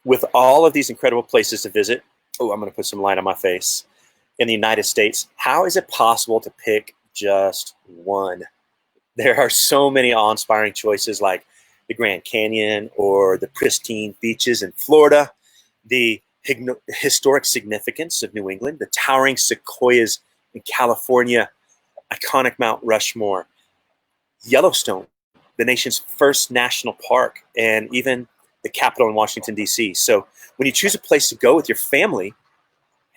with all of these incredible places to visit, oh, I'm going to put some light on my face, in the United States, how is it possible to pick just one? There are so many awe-inspiring choices like the Grand Canyon or the pristine beaches in Florida, the historic significance of New England, the towering Sequoias in California, iconic Mount Rushmore, Yellowstone, the nation's first national park, and even the Capitol in Washington, D.C. So when you choose a place to go with your family,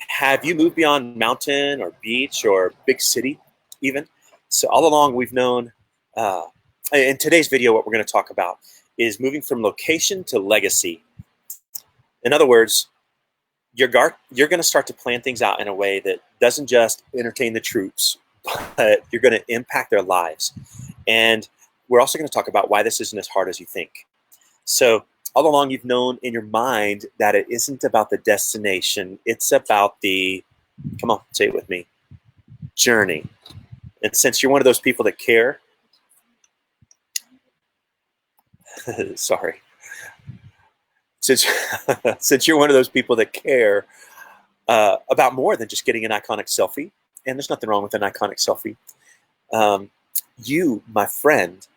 have you moved beyond mountain or beach or big city even? So all along we've known, in today's video, what we're going to talk about is moving from location to legacy. In other words, you're going to start to plan things out in a way that doesn't just entertain the troops, but you're going to impact their lives. And we're also going to talk about why this isn't as hard as you think. So all along you've known in your mind that it isn't about the destination, it's about the, come on, say it with me, journey. And since you're one of those people that care, sorry, since since you're one of those people that care about more than just getting an iconic selfie, and there's nothing wrong with an iconic selfie, you, my friend,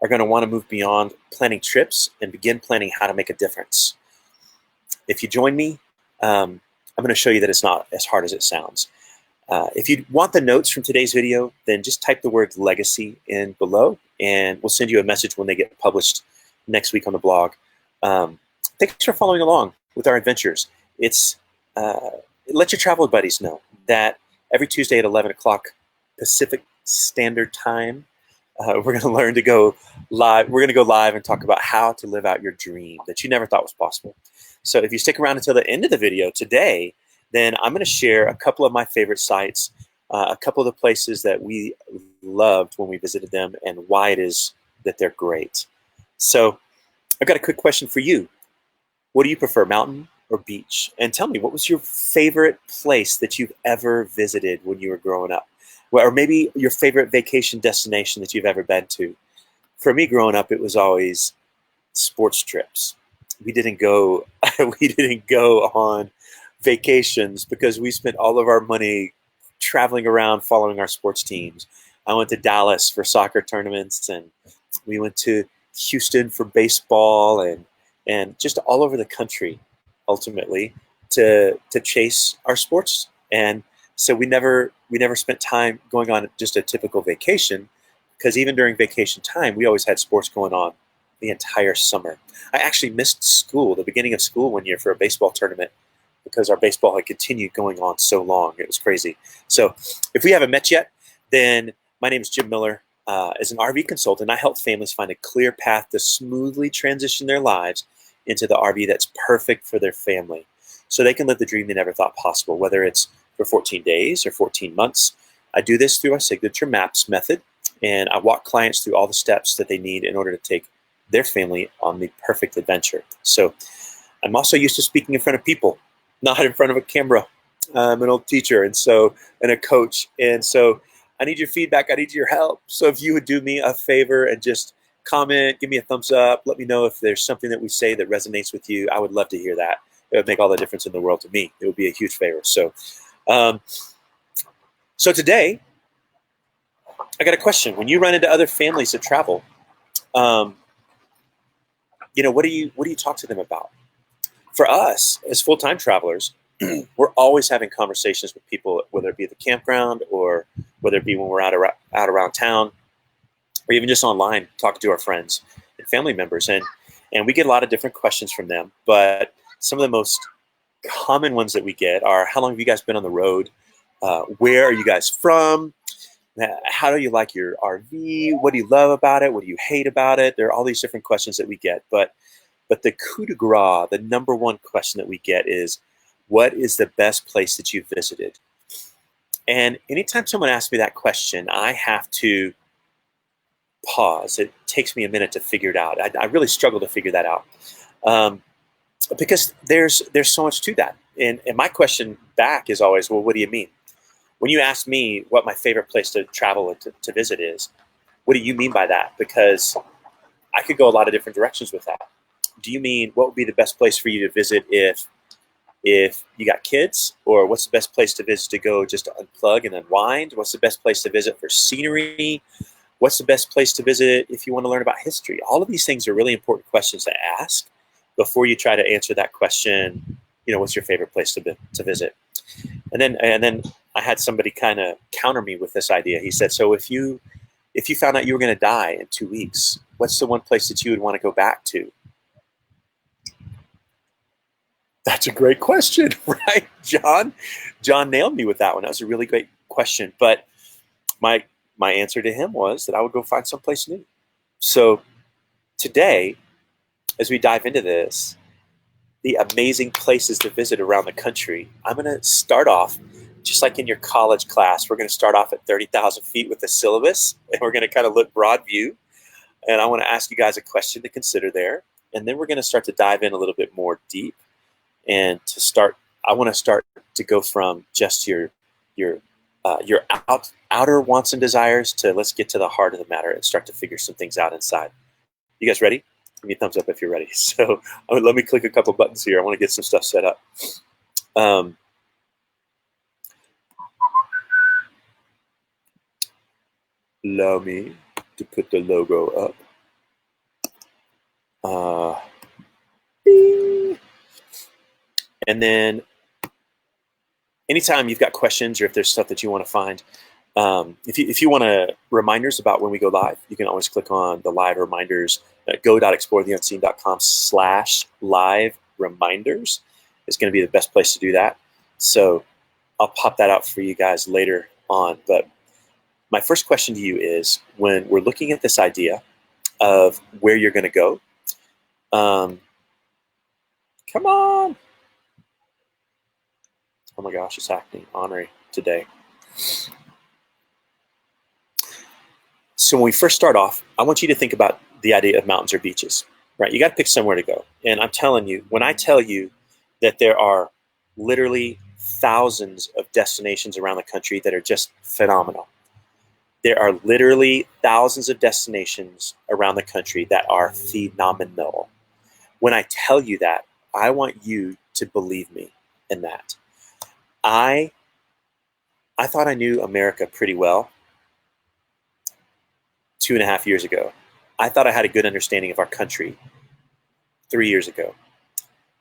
are going to want to move beyond planning trips and begin planning how to make a difference. If you join me, I'm going to show you that it's not as hard as it sounds. If you want the notes from today's video, then just type the word legacy in below, and we'll send you a message when they get published next week on the blog. Thanks for following along with our adventures. Let your travel buddies know that every Tuesday at 11 o'clock Pacific Standard Time, we're going to learn to go live. We're going to go live and talk about how to live out your dream that you never thought was possible. So if you stick around until the end of the video today, then I'm going to share a couple of my favorite sites, a couple of the places that we loved when we visited them, and why it is that they're great. So I've got a quick question for you. What do you prefer, mountain or beach? And tell me, what was your favorite place that you've ever visited when you were growing up? Or maybe your favorite vacation destination that you've ever been to. For me growing up, it was always sports trips. We didn't go on vacations because we spent all of our money traveling around following our sports teams. I went to Dallas for soccer tournaments, and we went to Houston for baseball, and just all over the country ultimately to chase our sports. And so we never spent time going on just a typical vacation, because even during vacation time, we always had sports going on the entire summer. I actually missed school, the beginning of school one year, for a baseball tournament because our baseball had continued going on so long. It was crazy. So if we haven't met yet, then my name is Jim Miller. As an RV consultant, I help families find a clear path to smoothly transition their lives into the RV that's perfect for their family, so they can live the dream they never thought possible, whether it's for 14 days or 14 months. I do this through a signature maps method, and I walk clients through all the steps that they need in order to take their family on the perfect adventure. So I'm also used to speaking in front of people, not in front of a camera. I'm an old teacher and a coach, and so I need your feedback. I need your help. So if you would do me a favor and just comment, give me a thumbs up, let me know if there's something that we say that resonates with you. I would love to hear that. It would make all the difference in the world to me. It would be a huge favor. So today, I got a question. When you run into other families that travel, what do you talk to them about? For us, as full-time travelers, we're always having conversations with people, whether it be at the campground or whether it be when we're out around town, or even just online talking to our friends and family members. And we get a lot of different questions from them. But some of the most common ones that we get are, how long have you guys been on the road? Where are you guys from? How do you like your RV? What do you love about it? What do you hate about it? There are all these different questions that we get. But the coup de grace, the number one question that we get is, what is the best place that you've visited? And anytime someone asks me that question, I have to pause. It takes me a minute to figure it out. I really struggle to figure that out, because there's so much to that. And my question back is always, well, what do you mean? When you ask me what my favorite place to travel and to visit is, what do you mean by that? Because I could go a lot of different directions with that. do you mean what would be the best place for you to visit if you got kids? Or what's the best place to visit to go just to unplug and unwind? What's the best place to visit for scenery? What's the best place to visit if you want to learn about history? All of these things are really important questions to ask before you try to answer that question, what's your favorite place to visit? And then I had somebody kind of counter me with this idea. He said, so if you found out you were going to die in 2 weeks, what's the one place that you would want to go back to? That's a great question, right, John? John nailed me with that one. That was a really great question. But my answer to him was that I would go find someplace new. So today, as we dive into this, the amazing places to visit around the country, I'm going to start off just like in your college class. We're going to start off at 30,000 feet with the syllabus, and we're going to kind of look broad view. And I want to ask you guys a question to consider there. And then we're going to start to dive in a little bit more deep. And I want to start to go from just your outer wants and desires to let's get to the heart of the matter and start to figure some things out inside. You guys ready? Give me a thumbs up if you're ready. So let me click a couple buttons here. I want to get some stuff set up. Allow me to put the logo up. Bing. And then anytime you've got questions or if there's stuff that you want to find, if you want reminders about when we go live, you can always click on the live reminders at go.exploretheUnseen.com/live reminders. It's going to be the best place to do that. So I'll pop that out for you guys later on. But my first question to you is, when we're looking at this idea of where you're going to go, come on. Oh my gosh, it's happening. Honorary today. So when we first start off, I want you to think about the idea of mountains or beaches, right? You got to pick somewhere to go. And I'm telling you, when I tell you that there are literally thousands of destinations around the country that are just phenomenal. There are literally thousands of destinations around the country that are phenomenal. When I tell you that, I want you to believe me in that. I thought I knew America pretty well 2.5 years ago. I thought I had a good understanding of our country 3 years ago.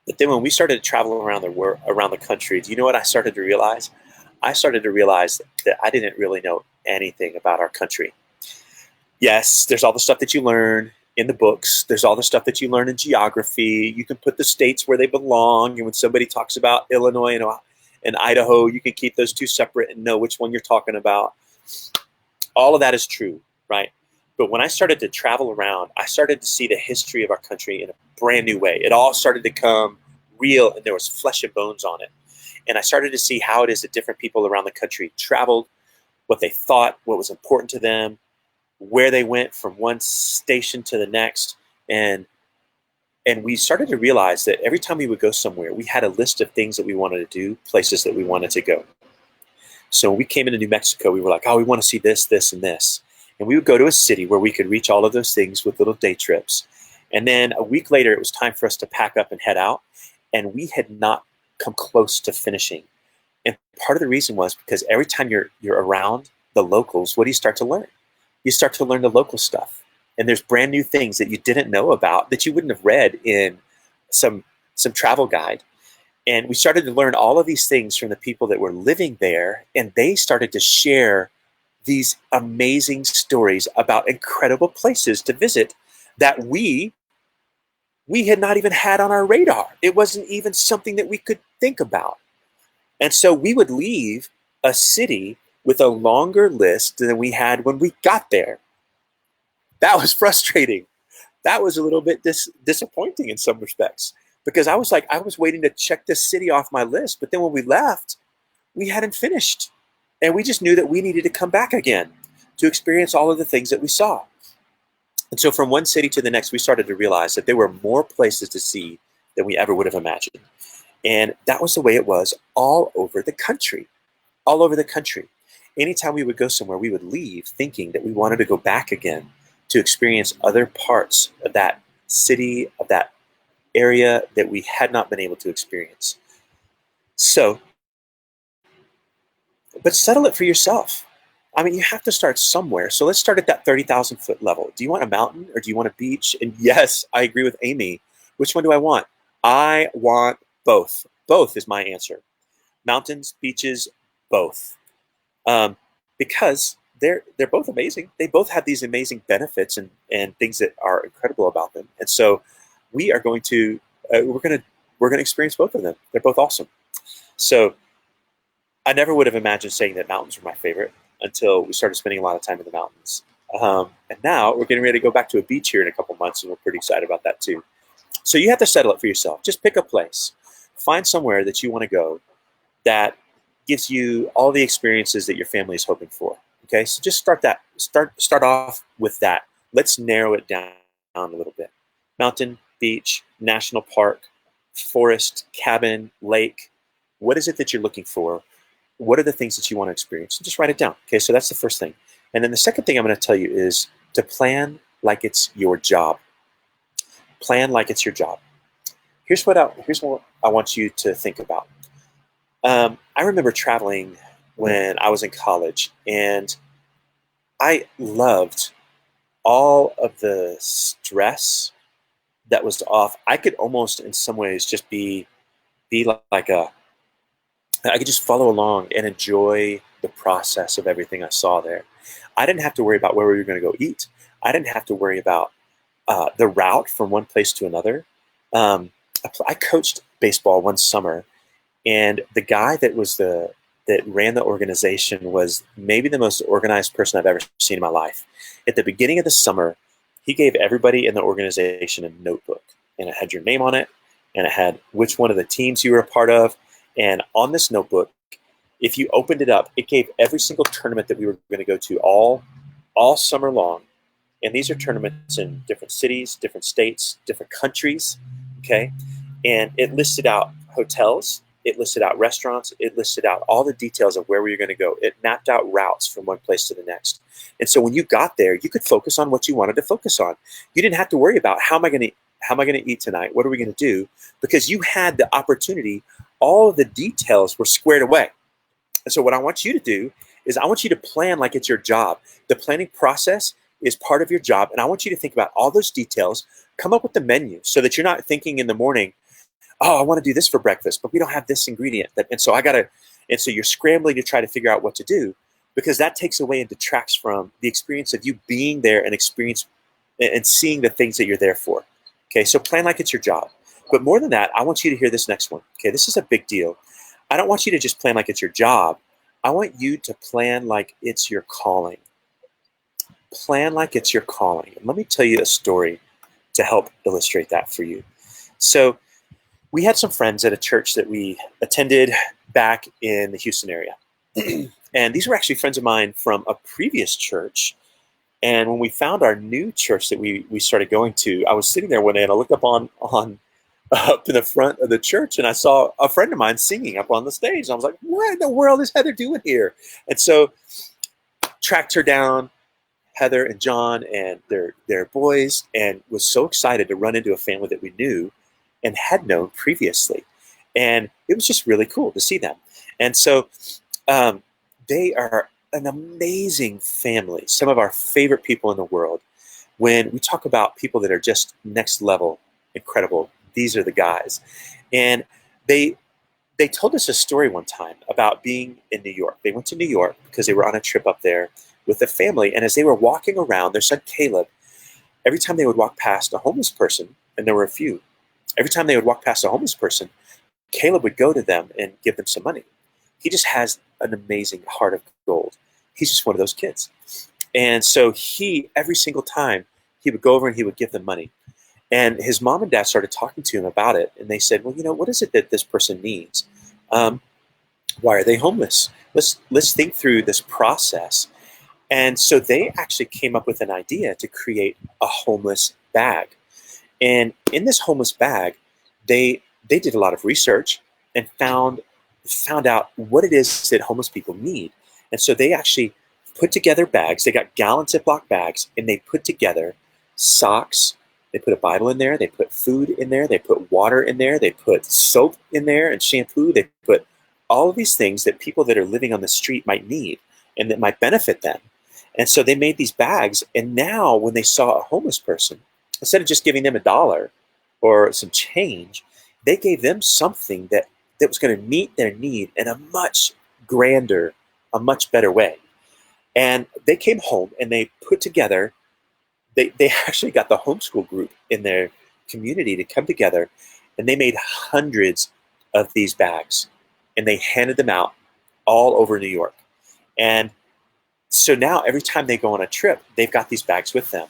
But then when we started to travel around the country, do you know what I started to realize? I started to realize that I didn't really know anything about our country. Yes, there's all the stuff that you learn in the books. There's all the stuff that you learn in geography. You can put the states where they belong. And when somebody talks about Illinois and Idaho, you can keep those two separate and know which one you're talking about. All of that is true, right? But when I started to travel around, I started to see the history of our country in a brand new way. It all started to come real, and there was flesh and bones on it. And I started to see how it is that different people around the country traveled, what they thought, what was important to them, where they went from one station to the next. And we started to realize that every time we would go somewhere, we had a list of things that we wanted to do, places that we wanted to go. So when we came into New Mexico, we were like, oh, we want to see this, this, and this. And we would go to a city where we could reach all of those things with little day trips. And then a week later, it was time for us to pack up and head out. And we had not come close to finishing. And part of the reason was because every time you're around the locals, what do you start to learn? You start to learn the local stuff. And there's brand new things that you didn't know about that you wouldn't have read in some travel guide. And we started to learn all of these things from the people that were living there. And they started to share these amazing stories about incredible places to visit that we had not even had on our radar. It wasn't even something that we could think about. And so we would leave a city with a longer list than we had when we got there. That was frustrating. That was a little bit disappointing in some respects, because I was waiting to check this city off my list. But then when we left, we hadn't finished. And we just knew that we needed to come back again to experience all of the things that we saw. And so from one city to the next, we started to realize that there were more places to see than we ever would have imagined. And that was the way it was all over the country. All over the country. Anytime we would go somewhere, we would leave thinking that we wanted to go back again to experience other parts of that city, of that area that we had not been able to experience. So, but settle it for yourself. I mean, you have to start somewhere. So let's start at that 30,000 foot level. Do you want a mountain or do you want a beach? And yes, I agree with Amy. Which one do I want? I want both. Both is my answer. Mountains, beaches, both. Um, because they're both amazing. They both have these amazing benefits and things that are incredible about them. And so we are going to we're gonna experience both of them. They're both awesome. So I never would have imagined saying that mountains were my favorite until we started spending a lot of time in the mountains. And now we're getting ready to go back to a beach here in a couple months, and we're pretty excited about that too. So you have to settle it for yourself. Just pick a place. Find somewhere that you want to go that gives you all the experiences that your family is hoping for. Okay, so just start off with that. Let's narrow it down a little bit. Mountain, beach, national park, forest, cabin, lake. What is it that you're looking for? What are the things that you want to experience? Just write it down. Okay, so that's the first thing. And then the second thing I'm going to tell you is to plan like it's your job. Plan like it's your job. Here's what I want you to think about. I remember traveling when I was in college, and I loved all of the stress that was off. I could almost, in some ways, just be like I could just follow along and enjoy the process of everything I saw there. I didn't have to worry about where we were going to go eat. I didn't have to worry about the route from one place to another. I coached baseball one summer, and the guy that ran the organization was maybe the most organized person I've ever seen in my life. At the beginning of the summer, he gave everybody in the organization a notebook, and it had your name on it, and it had which one of the teams you were a part of. And on this notebook, if you opened it up, it gave every single tournament that we were going to go to all summer long. And these are tournaments in different cities, different states, different countries. Okay. And it listed out hotels. It listed out restaurants. It listed out all the details of where we were going to go. It mapped out routes from one place to the next. And so when you got there, you could focus on what you wanted to focus on. You didn't have to worry about how am I going to eat tonight? What are we going to do? Because you had the opportunity. All of the details were squared away. And so what I want you to do is I want you to plan like it's your job. The planning process is part of your job. And I want you to think about all those details, come up with the menu so that you're not thinking in the morning, oh, I want to do this for breakfast, but we don't have this ingredient. And so you're scrambling to try to figure out what to do, because that takes away and detracts from the experience of you being there and experience and seeing the things that you're there for. Okay, so plan like it's your job. But more than that, I want you to hear this next one. Okay, this is a big deal. I don't want you to just plan like it's your job. I want you to plan like it's your calling. Plan like it's your calling. And let me tell you a story to help illustrate that for you. So we had some friends at a church that we attended back in the Houston area. And these were actually friends of mine from a previous church. And when we found our new church that we started going to, I was sitting there one day and I looked up up in the front of the church, and I saw a friend of mine singing up on the stage. And I was like, what in the world is Heather doing here? And so tracked her down, Heather and John and their boys, and was so excited to run into a family that we knew and had known previously. And it was just really cool to see them. And so they are an amazing family, some of our favorite people in the world. When we talk about people that are just next level, incredible, these are the guys. And they told us a story one time about being in New York. They went to New York because they were on a trip up there with the family. And as they were walking around, their son Caleb, every time they would walk past a homeless person, and there were a few, every time they would walk past a homeless person, Caleb would go to them and give them some money. He just has an amazing heart of gold. He's just one of those kids. And so every single time, he would go over and he would give them money. And his mom and dad started talking to him about it. And they said, well, what is it that this person needs? Why are they homeless? Let's think through this process. And so they actually came up with an idea to create a homeless bag. And in this homeless bag, they did a lot of research and found out what it is that homeless people need. And so they actually put together bags. They got gallon Ziploc bags, and they put together socks They put a Bible in there. They put food in there. They put water in there. They put soap in there and shampoo. They put all of these things that people that are living on the street might need and that might benefit them. And so they made these bags. And now when they saw a homeless person, instead of just giving them $1 or some change, they gave them something that was going to meet their need in a much grander, a much better way. And they came home and they put together, they actually got the homeschool group in their community to come together, and they made hundreds of these bags and they handed them out all over New York. And so now every time they go on a trip, they've got these bags with them.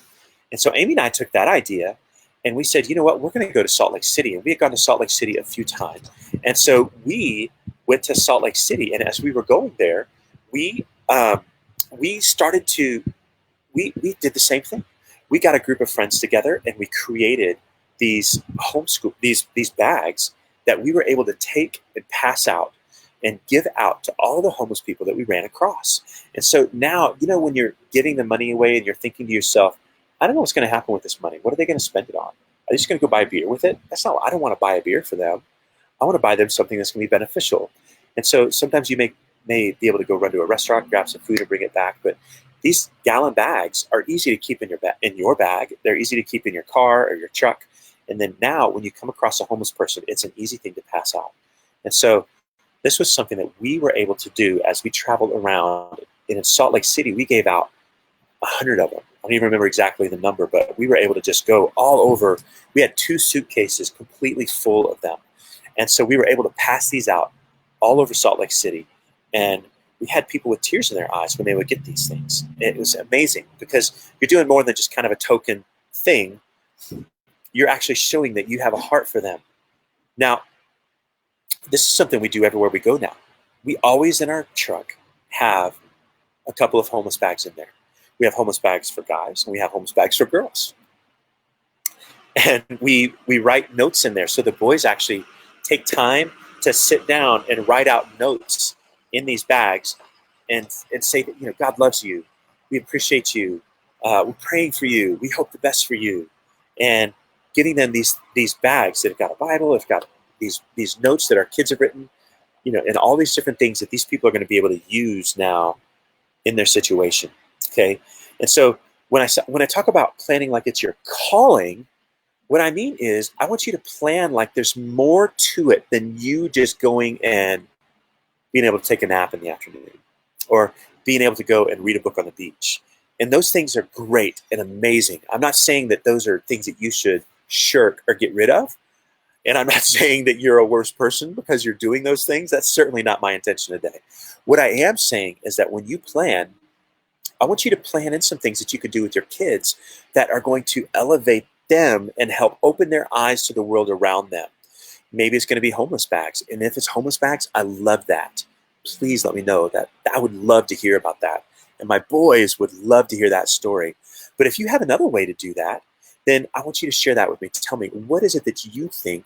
And so Amy and I took that idea and we said, you know what, we're going to go to Salt Lake City. And we had gone to Salt Lake City a few times. And so we went to Salt Lake City. And as we were going there, we started to, we did the same thing. We got a group of friends together and we created these these bags that we were able to take and pass out and give out to all the homeless people that we ran across. And so now, you know, when you're giving the money away and you're thinking to yourself, I don't know what's going to happen with this money. What are they going to spend it on? Are they just going to go buy a beer with it? That's not, I don't want to buy a beer for them. I want to buy them something that's going to be beneficial. And so sometimes you may be able to go run to a restaurant, grab some food and bring it back. But these gallon bags are easy to keep in your bag. They're easy to keep in your car or your truck. And then now when you come across a homeless person, it's an easy thing to pass out. And so this was something that we were able to do as we traveled around. And in Salt Lake City, we gave out 100 of them. I don't even remember exactly the number, but we were able to just go all over. We had 2 suitcases completely full of them. And so we were able to pass these out all over Salt Lake City. And we had people with tears in their eyes when they would get these things. It was amazing because you're doing more than just kind of a token thing. You're actually showing that you have a heart for them. Now, this is something we do everywhere we go now. We always in our truck have a couple of homeless bags in there. We have homeless bags for guys and we have homeless bags for girls. And we write notes in there. So the boys actually take time to sit down and write out notes in these bags and say that, you know, God loves you. We appreciate you. We're praying for you. We hope the best for you. And giving them these bags that have got a Bible, have got these notes that our kids have written, you know, and all these different things that these people are going to be able to use now in their situation. Okay. And so when I talk about planning like it's your calling, what I mean is I want you to plan like there's more to it than you just going and being able to take a nap in the afternoon or being able to go and read a book on the beach. And those things are great and amazing. I'm not saying that those are things that you should shirk or get rid of. And I'm not saying that you're a worse person because you're doing those things. That's certainly not my intention today. What I am saying is that when you plan, I want you to plan in some things that you could do with your kids that are going to elevate them and help open their eyes to the world around them. Maybe it's going to be homeless bags. And if it's homeless bags, I love that. Please let me know that. I would love to hear about that. And my boys would love to hear that story. But if you have another way to do that, then I want you to share that with me. Tell me, what is it that you think,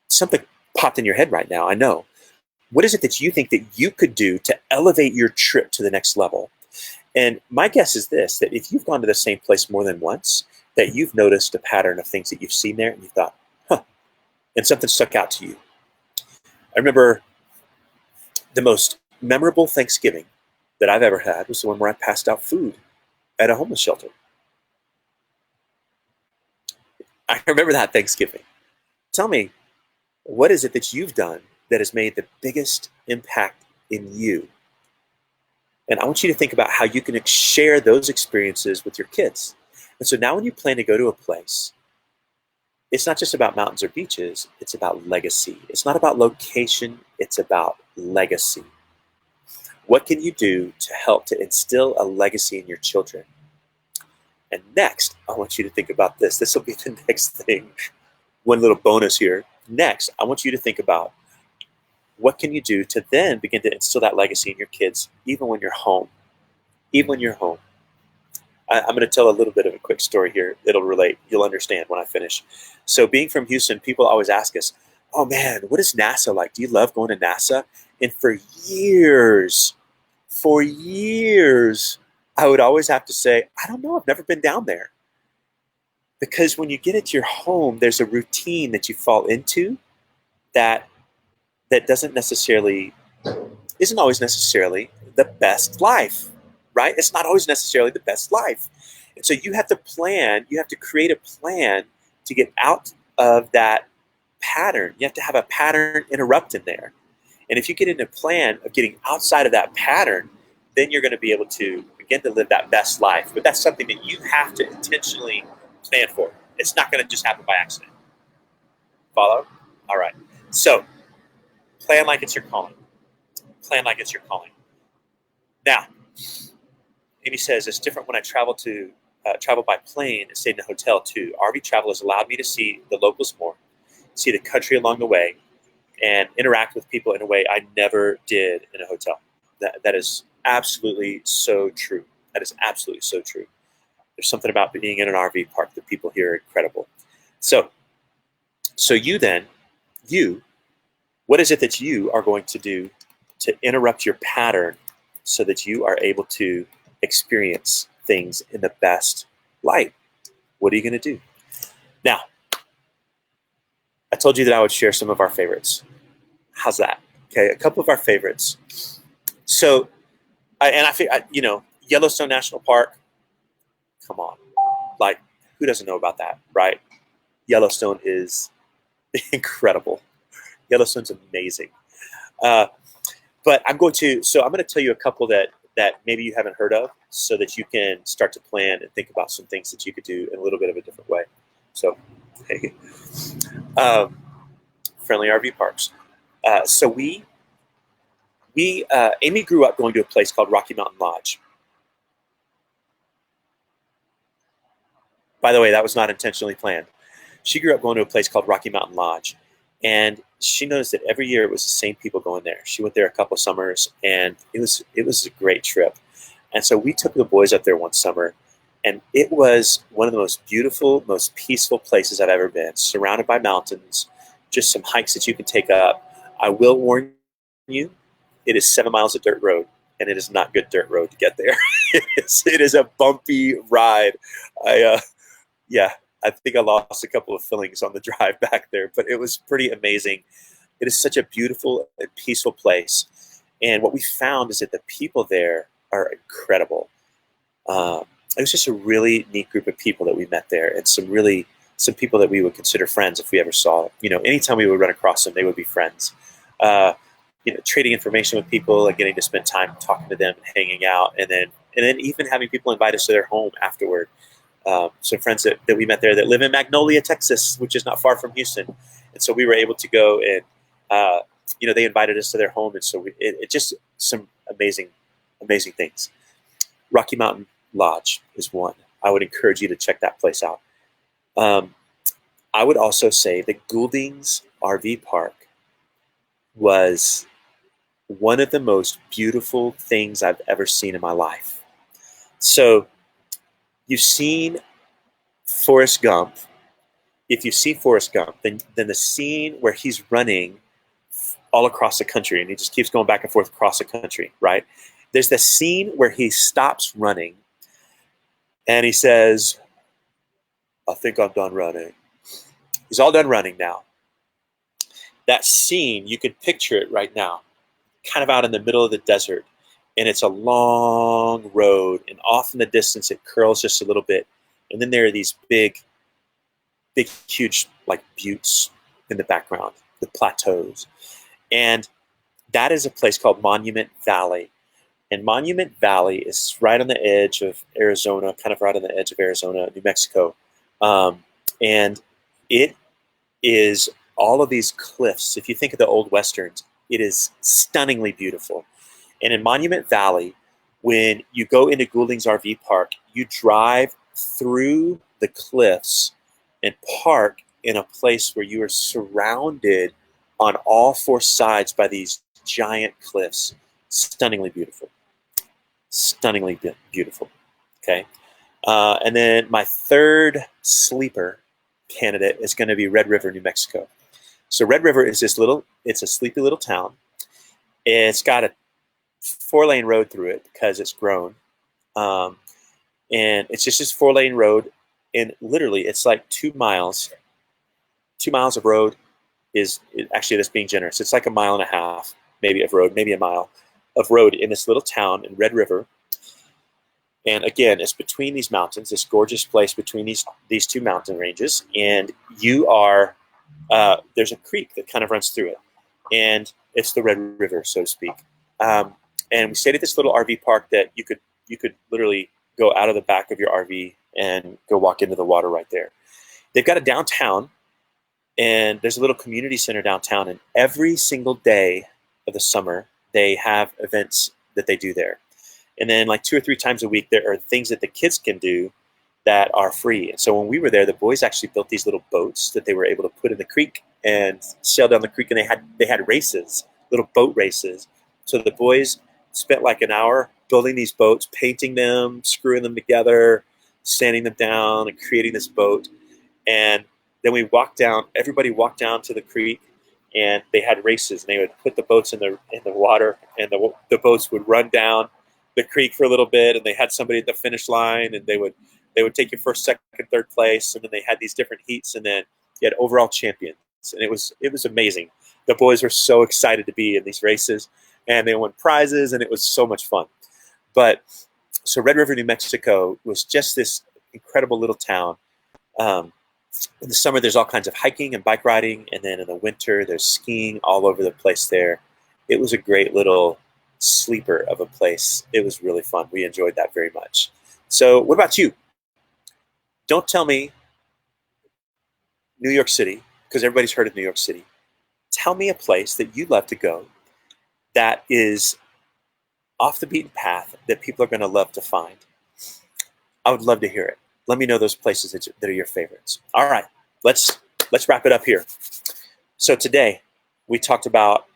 something popped in your head right now, I know. What is it that you think that you could do to elevate your trip to the next level? And my guess is this, that if you've gone to the same place more than once, that you've noticed a pattern of things that you've seen there and you thought, huh, and something stuck out to you. I remember the most memorable Thanksgiving that I've ever had was the one where I passed out food at a homeless shelter. I remember that Thanksgiving. Tell me, what is it that you've done that has made the biggest impact in you? And I want you to think about how you can share those experiences with your kids. And so now when you plan to go to a place, it's not just about mountains or beaches, it's about legacy. It's not about location, it's about legacy. What can you do to help to instill a legacy in your children? And next, I want you to think about this. This will be the next thing. One little bonus here. Next, I want you to think about what can you do to then begin to instill that legacy in your kids, even when you're home. Even when you're home. I'm going to tell a little bit of a quick story here. It'll relate. You'll understand when I finish. So being from Houston, people always ask us, oh man, what is NASA like? Do you love going to NASA? And for years, I would always have to say, I don't know. I've never been down there. Because when you get into your home, there's a routine that you fall into that doesn't necessarily, isn't always necessarily the best life, right? It's not always necessarily the best life. And so you have to plan, you have to create a plan to get out of that pattern. You have to have a pattern interrupt in there. And if you get in a plan of getting outside of that pattern, then you're going to be able to begin to live that best life. But that's something that you have to intentionally plan for. It's not going to just happen by accident. Follow? All right. So plan like it's your calling. Plan like it's your calling. Now, Amy says it's different when I travel by plane and stayed in a hotel too. RV travel has allowed me to see the locals more, see the country along the way, and interact with people in a way I never did in a hotel. That is absolutely so true. That is absolutely so true. There's something about being in an RV park. The people here are incredible. So what is it that you are going to do to interrupt your pattern so that you are able to experience things in the best light? What are you going to do? Now, I told you that I would share some of our favorites. How's that? Okay, a couple of our favorites. So, I think, Yellowstone National Park, come on. Like, who doesn't know about that, right? Yellowstone is incredible. Yellowstone's amazing. But I'm going to tell you a couple that maybe you haven't heard of so that you can start to plan and think about some things that you could do in a little bit of a different way. So, hey, friendly RV parks. So Amy grew up going to a place called Rocky Mountain Lodge. By the way, that was not intentionally planned. She grew up going to a place called Rocky Mountain Lodge, and she noticed that every year it was the same people going there. She went there a couple of summers, and it was a great trip. And so we took the boys up there one summer, and it was one of the most beautiful, most peaceful places I've ever been, surrounded by mountains, just some hikes that you can take up. I will warn you, it is 7 miles of dirt road, and it is not good dirt road to get there. It is a bumpy ride. I think I lost a couple of fillings on the drive back there, but it was pretty amazing. It is such a beautiful and peaceful place. And what we found is that the people there are incredible. It was just a really neat group of people that we met there, and some people that we would consider friends if we ever saw them. Anytime we would run across them, they would be friends. Trading information with people and getting to spend time talking to them and hanging out, and then even having people invite us to their home afterward. Some friends that we met there that live in Magnolia, Texas, which is not far from Houston. And so we were able to go and, they invited us to their home. And so it just some amazing, amazing things. Rocky Mountain Lodge is one. I would encourage you to check that place out. I would also say that Goulding's RV Park was one of the most beautiful things I've ever seen in my life. So, you've seen Forrest Gump. If you see Forrest Gump, then the scene where he's running all across the country, and he just keeps going back and forth across the country, right? There's the scene where he stops running, and he says, "I think I'm done running." He's all done running now. That scene, you can picture it right now, kind of out in the middle of the desert. And it's a long road, and off in the distance it curls just a little bit. And then there are these big, huge like buttes in the background, the plateaus. And that is a place called Monument Valley. And Monument Valley is right on the edge of Arizona, kind of right on the edge of Arizona, New Mexico. And it is all of these cliffs. If you think of the old Westerns, it is stunningly beautiful. And in Monument Valley, when you go into Goulding's RV Park, you drive through the cliffs and park in a place where you are surrounded on all four sides by these giant cliffs. Stunningly beautiful. Stunningly beautiful. Okay. And then my third sleeper candidate is going to be Red River, New Mexico. So Red River is it's a sleepy little town. It's got a 4-lane road through it because it's grown. And it's just this 4-lane road, And literally, it's like 2 miles. 2 miles of road actually, that's being generous. It's like a mile and a half, maybe, of road, maybe a mile of road in this little town in Red River. And again, it's between these mountains, this gorgeous place between these two mountain ranges. And there's a creek that kind of runs through it. And it's the Red River, so to speak. And we stayed at this little RV park that you could literally go out of the back of your RV and go walk into the water right there. They've got a downtown, and there's a little community center downtown. And every single day of the summer, they have events that they do there. And then like 2 or 3 times a week, there are things that the kids can do that are free. And so when we were there, the boys actually built these little boats that they were able to put in the creek and sail down the creek. And they had races, little boat races. So the boys spent like an hour building these boats, painting them, screwing them together, sanding them down, and creating this boat. And then everybody walked down to the creek, and they had races. And they would put the boats in the water, and the boats would run down the creek for a little bit, and they had somebody at the finish line, and they would take you first, second, third place, and then they had these different heats, and then you had overall champions, and it was amazing. The boys were so excited to be in these races, and they won prizes, and it was so much fun. But so Red River, New Mexico was just this incredible little town. In the summer, there's all kinds of hiking and bike riding, and then in the winter, there's skiing all over the place there. It was a great little sleeper of a place. It was really fun. We enjoyed that very much. So what about you? Don't tell me New York City, because everybody's heard of New York City. Tell me a place that you'd love to go that is off the beaten path that people are going to love to find. I would love to hear it. Let me know those places that are your favorites. All right, let's wrap it up here. So today we talked about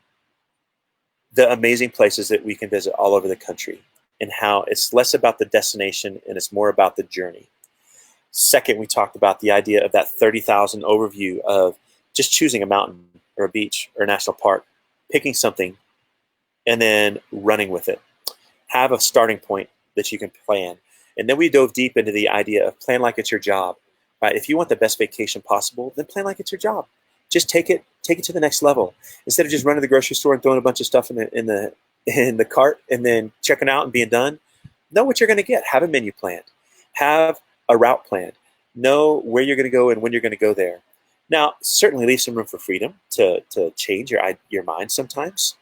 the amazing places that we can visit all over the country, and how it's less about the destination and it's more about the journey. Second, we talked about the idea of that 30,000 overview of just choosing a mountain or a beach or a national park, picking something, and then running with it. Have a starting point that you can plan. And then we dove deep into the idea of plan like it's your job. Right? If you want the best vacation possible, then plan like it's your job. Just take it to the next level. Instead of just running to the grocery store and throwing a bunch of stuff in the cart and then checking out and being done, know what you're going to get. Have a menu planned. Have a route planned. Know where you're going to go and when you're going to go there. Now, certainly leave some room for freedom to change your mind sometimes.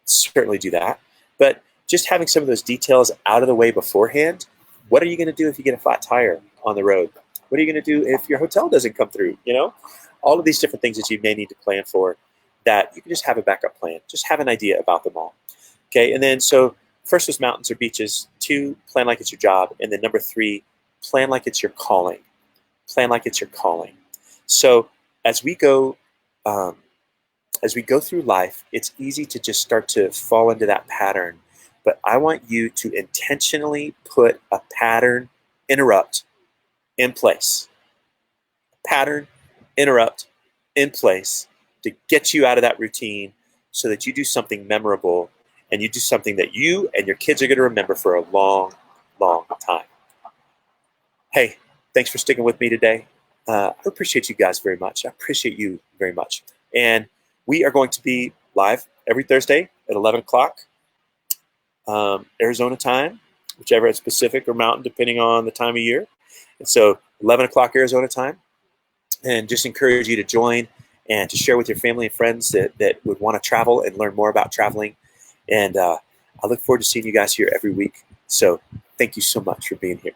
Certainly do that. But just having some of those details out of the way beforehand. What are you going to do if you get a flat tire on the road? What are you going to do if your hotel doesn't come through? All of these different things that you may need to plan for, that you can just have a backup plan. Just have an idea about them all. Okay, and then so first was mountains or beaches. 2, plan like it's your job. And then number 3, plan like it's your calling. Plan like it's your calling. So as we go through life, it's easy to just start to fall into that pattern. But I want you to intentionally put a pattern interrupt in place. Pattern interrupt in place to get you out of that routine so that you do something memorable and you do something that you and your kids are going to remember for a long, long time. Hey, thanks for sticking with me today. I appreciate you guys very much. I appreciate you very much. And we are going to be live every Thursday at 11 o'clock. Arizona time, whichever it's Pacific or Mountain, depending on the time of year. And so 11 o'clock Arizona time. And just encourage you to join and to share with your family and friends that would want to travel and learn more about traveling. And I look forward to seeing you guys here every week. So thank you so much for being here.